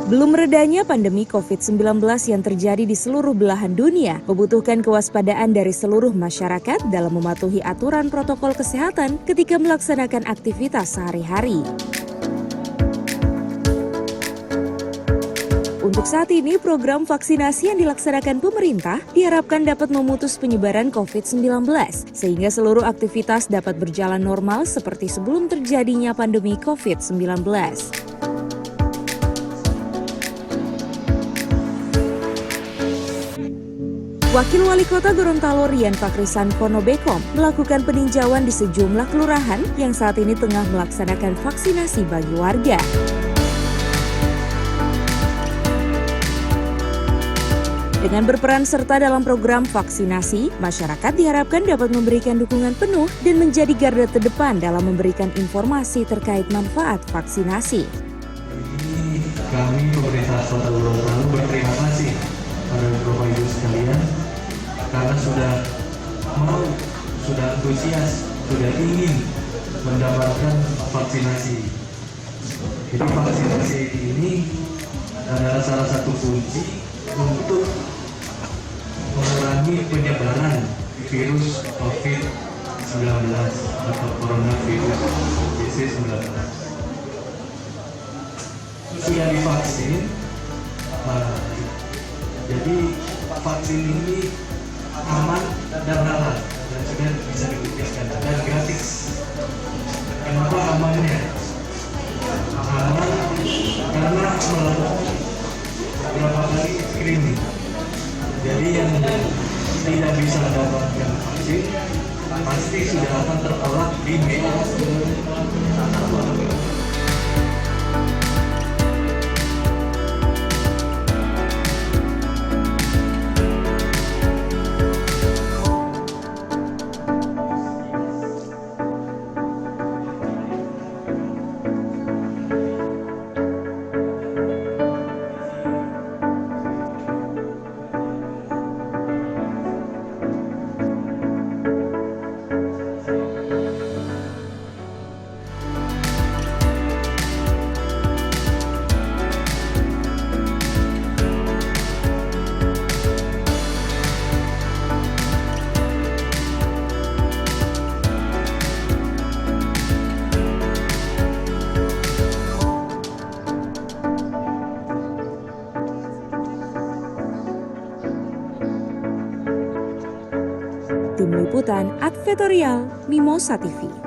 Belum redanya pandemi COVID-19 yang terjadi di seluruh belahan dunia membutuhkan kewaspadaan dari seluruh masyarakat dalam mematuhi aturan protokol kesehatan ketika melaksanakan aktivitas sehari-hari. Untuk saat ini, program vaksinasi yang dilaksanakan pemerintah diharapkan dapat memutus penyebaran COVID-19 sehingga seluruh aktivitas dapat berjalan normal seperti sebelum terjadinya pandemi COVID-19. Wakil Wali Kota Gorontalo Rian Fakrisan Konobekom melakukan peninjauan di sejumlah kelurahan yang saat ini tengah melaksanakan vaksinasi bagi warga. Dengan berperan serta dalam program vaksinasi, masyarakat diharapkan dapat memberikan dukungan penuh dan menjadi garda terdepan dalam memberikan informasi terkait manfaat vaksinasi. Kami pemerintah Kota Gorontalo berterima kasih pada Bapak Ibu sekalian karena sudah antusias, sudah ingin mendapatkan vaksinasi. Jadi vaksinasi ini adalah salah satu kunci untuk mengurangi penyebaran virus COVID-19 atau coronavirus disease 19. Sudah divaksin, jadi vaksin ini aman dan halal dan sudah bisa dibuktikan dan gratis. Kenapa amannya? Aman karena melalui beberapa kali screening. Jadi yang tidak bisa mendapatkan vaksin pasti sudah akan tertolak di media. Tim Liputan Advertorial Mimosa TV.